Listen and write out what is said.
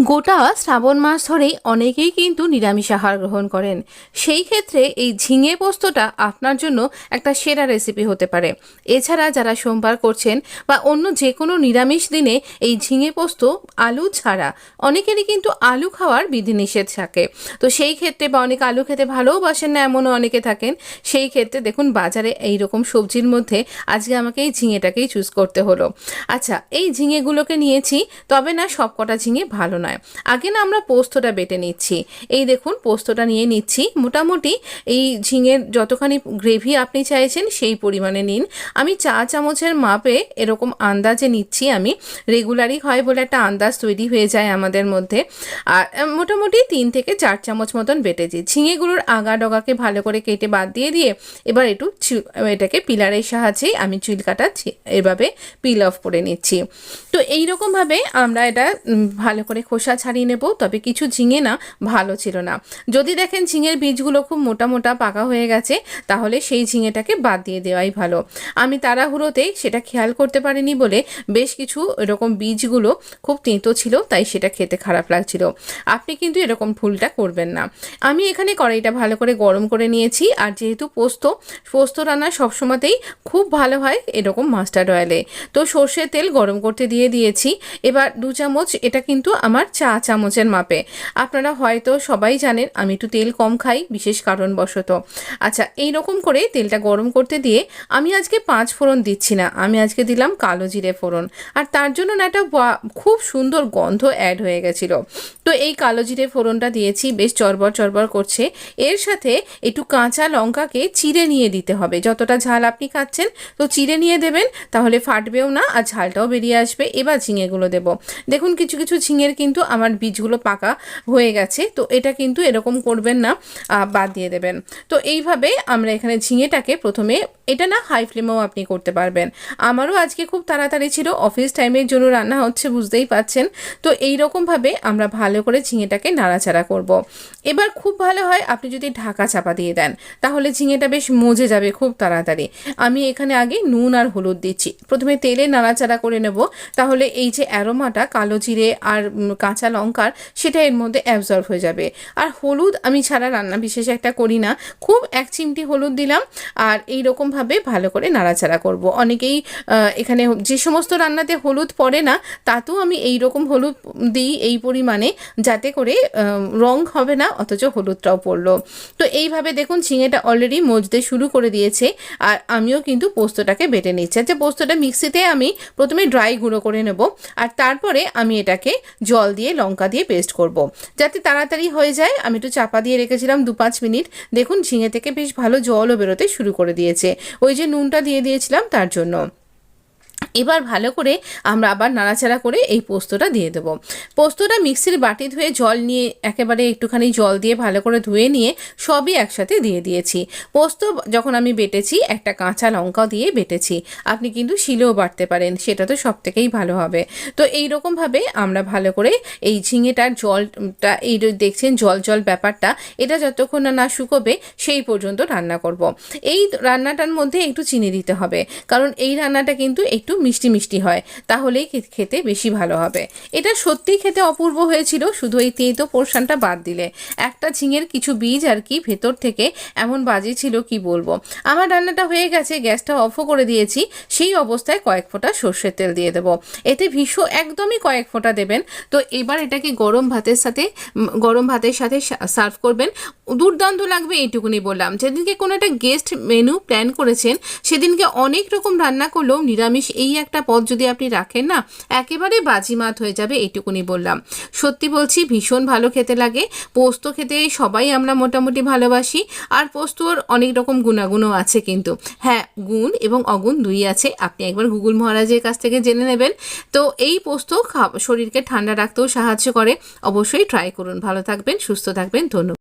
গোটা শ্রাবণ মাস ধরেই অনেকেই কিন্তু নিরামিষ আহার গ্রহণ করেন। সেই ক্ষেত্রে এই ঝিঙে পোস্তটা আপনার জন্য একটা সেরা রেসিপি হতে পারে। এছাড়া যারা সোমবার করছেন বা অন্য যে কোনো নিরামিষ দিনে এই ঝিঙে পোস্ত আলু ছাড়া, অনেকেরই কিন্তু আলু খাওয়ার বিধিনিষেধ থাকে। তো সেই ক্ষেত্রে বা অনেকে আলু খেতে ভালোবাসেন না এমনও অনেকে থাকেন। সেই ক্ষেত্রে দেখুন বাজারে এই রকম সবজির মধ্যে আজকে আমাকে এই ঝিঙেটাকেই চুজ করতে হলো। আচ্ছা, এই ঝিঙেগুলোকে নিয়েছি, তবে না সব কটা ঝিঙে ভালো নয়। আগে না আমরা পোস্তটা বেটে নিচ্ছি। এই দেখুন পোস্তটা নিয়ে নিচ্ছি। মোটামুটি এই ঝিঙের যতখানি গ্রেভি আপনি চাইছেন সেই পরিমাণে নিন। আমি চা চামচের মাপে এরকম আন্দাজে নিচ্ছি। আমি রেগুলারই হয় বলে একটা আন্দাজ তৈরি হয়ে যায় আমাদের মধ্যে। আর মোটামুটি 3 থেকে 4 চামচ মতন বেটেছি। ঝিঙেগুলোর আগা ডগাকে ভালো করে কেটে বাদ দিয়ে এবার একটু এটাকে পিলারের সাহায্যে আমি চুলকাটা এভাবে পিল অফ করে নিচ্ছি। তো এইরকমভাবে আমরা এটা ভালো করে খোসা ছাড়িয়ে নেব। তবে কিছু ঝিঙে না ভালো ছিল না। যদি দেখেন ঝিঙের বীজগুলো খুব মোটা মোটা পাকা হয়ে গেছে, তাহলে সেই ঝিঙেটাকে বাদ দিয়ে দেওয়াই ভালো। আমি তাড়াহুড়োতে সেটা খেয়াল করতে পারিনি বলে বেশ কিছু এরকম বীজগুলো খুব তেঁতো ছিল, তাই সেটা খেতে খারাপ লাগছিল। আপনি কিন্তু এরকম ভুলটা করবেন না। আমি এখানে কড়াইটা ভালো করে গরম করে নিয়েছি। আর যেহেতু পোস্ত রান্না সবসময়তেই খুব ভালো হয় এরকম মাস্টার্ড অয়েলে, তো সর্ষের তেল গরম করতে দিয়েছি। এবার 2 চামচ, এটা কিন্তু আমার চা চামচের মাপে। আপনারা হয়তো সবাই জানেন আমি একটু তেল কম খাই বিশেষ কারণবশত। আচ্ছা, এই রকম করে তেলটা গরম করতে দিয়ে আমি আজকে 5 ফোড়ন দিচ্ছি না, আমি আজকে দিলাম কালো জিরে ফোড়ন। আর তার জন্য না একটা খুব সুন্দর গন্ধ অ্যাড হয়ে গেছিলো। তো এই কালো জিরে ফোড়নটা দিয়েছি, বেশ চরবর চরবর করছে। এর সাথে একটু কাঁচা লঙ্কাকে চিড়ে নিয়ে দিতে হবে। যতটা ঝাল আপনি খাচ্ছেন তো চিড়ে নিয়ে দেবেন, তাহলে ফাটবেও না আর ঝালটাও বেরিয়ে আসবে। এবার ঝিঙেগুলো দেব। দেখুন কিছু কিছু ঝিঙের কিন্তু আমার বীজগুলো পাকা হয়ে গেছে, তো এটা কিন্তু এরকম করবেন না, বাদ দিয়ে দেবেন। তো এইভাবে আমরা এখানে ঝিঙেটাকে প্রথমে, এটা না হাই ফ্লেমেও আপনি করতে পারবেন। আমারও আজকে খুব তাড়াতাড়ি ছিল, অফিস টাইমের জন্য রান্না হচ্ছে বুঝতেই পাচ্ছেন। তো এইরকমভাবে আমরা ভালো করে ঝিঙেটাকে নাড়াচাড়া করব। এবার খুব ভালো হয় আপনি যদি ঢাকা চাপা দিয়ে দেন, তাহলে ঝিঙেটা বেশ মজে যাবে খুব তাড়াতাড়ি। আমি এখানে আগে নুন আর হলুদ দিচ্ছি। প্রথমে তেলে নাড়াচাড়া করে নেব, তাহলে এই যে অ্যারোমাটা কালো জিরে আর কাঁচা লঙ্কার, সেটা এর মধ্যে অ্যাবজর্ব হয়ে যাবে। আর হলুদ আমি ছাড়া রান্না বিশেষ একটা করি না, খুব 1 চিমটি হলুদ দিলাম। আর এই রকমভাবে ভালো করে নাড়াচাড়া করব। অনেকেই এখানে যে সমস্ত রান্নাতে হলুদ পড়ে না, তাতেও আমি এই রকম হলুদ দিই এই পরিমাণে, যাতে করে রং হবে না অথচ হলুদটাও পড়লো। তো এইভাবে দেখুন ঝিঙেটা অলরেডি মজতে শুরু করে দিয়েছে। আর আমিও কিন্তু পোস্তটাকে বেটে নিচ্ছি। আচ্ছা, পোস্তটা মিক্সিতে আমি প্রথমে ড্রাই গুঁড়ো করে নেব, আর তারপরে আমি এটাকে জল দিয়ে লঙ্কা দিয়ে পেস্ট করব, যাতে তাড়াতাড়ি হয়ে যায়। আমি একটু চাপা দিয়ে রেখেছিলাম 2-5 মিনিট। দেখুন ঝিঙে থেকে বেশ ভালো জলও বেরোতে শুরু করে দিয়েছে, ওই যে নুনটা দিয়ে দিয়েছিলাম তার জন্য। এবার ভালো করে আমরা আবার নাড়াচাড়া করে এই পোস্তটা দিয়ে দেবো। পোস্তটা মিক্সির বাটি ধুয়ে জল নিয়ে, একেবারে একটুখানি জল দিয়ে ভালো করে ধুয়ে নিয়ে সবই একসাথে দিয়ে দিয়েছি। পোস্ত যখন আমি বেটেছি একটা কাঁচা লঙ্কা দিয়ে বেটেছি। আপনি কিন্তু শিলেও বাটতে পারেন, সেটা তো সব থেকেই ভালো হবে। তো এইরকমভাবে আমরা ভালো করে এই ঝিঙেটার জলটা, এই দেখছেন জল জল ব্যাপারটা, এটা যতক্ষণ না শুকোবে সেই পর্যন্ত রান্না করব। এই রান্নাটার মধ্যে একটু চিনি দিতে হবে, কারণ এই রান্নাটা কিন্তু একটু মিষ্টি মিষ্টি হয়, তাহলেই খেতে বেশি ভালো হবে। এটা সত্যিই খেতে অপূর্ব হয়েছিল, শুধু এই তেঁতো পোর্শনটা বাদ দিলে। একটা ঝিঙের কিছু বীজ আর কি ভেতর থেকে এমন বাজে ছিল কি বলবো। আমার রান্নাটা হয়ে গেছে, গ্যাসটা অফও করে দিয়েছি। সেই অবস্থায় কয়েক ফোঁটা সর্ষের তেল দিয়ে দেবো। এতে একদমই কয়েক ফোঁটা দেবেন। তো এবার এটাকে গরম ভাতের সাথে সার্ভ করবেন। দুর্দান্ত লাগবে এইটুকুনি বললাম। যেদিনকে কোনো একটা গেস্ট মেনু প্ল্যান করেছেন, সেদিনকে অনেক রকম রান্না করলেও নিরামিষ এই একটা পদ যদি আপনি রাখেন না, একেবারে বাজিমাত হয়ে যাবে, এইটুকুনি বললাম। সত্যি বলছি ভীষণ ভালো খেতে লাগে। পোস্ত খেতে সবাই আমরা মোটামুটি ভালোবাসি। আর পোস্তর অনেক রকম গুণাগুণও আছে, কিন্তু হ্যাঁ, গুণ এবং অগুণ দুই আছে। আপনি একবার গুগল মহারাজের কাছ থেকে জেনে নেবেন। তো এই পোস্ত শরীরকে ঠান্ডা রাখতেও সাহায্য করে। অবশ্যই ট্রাই করুন। ভালো থাকবেন, সুস্থ থাকবেন। ধন্যবাদ।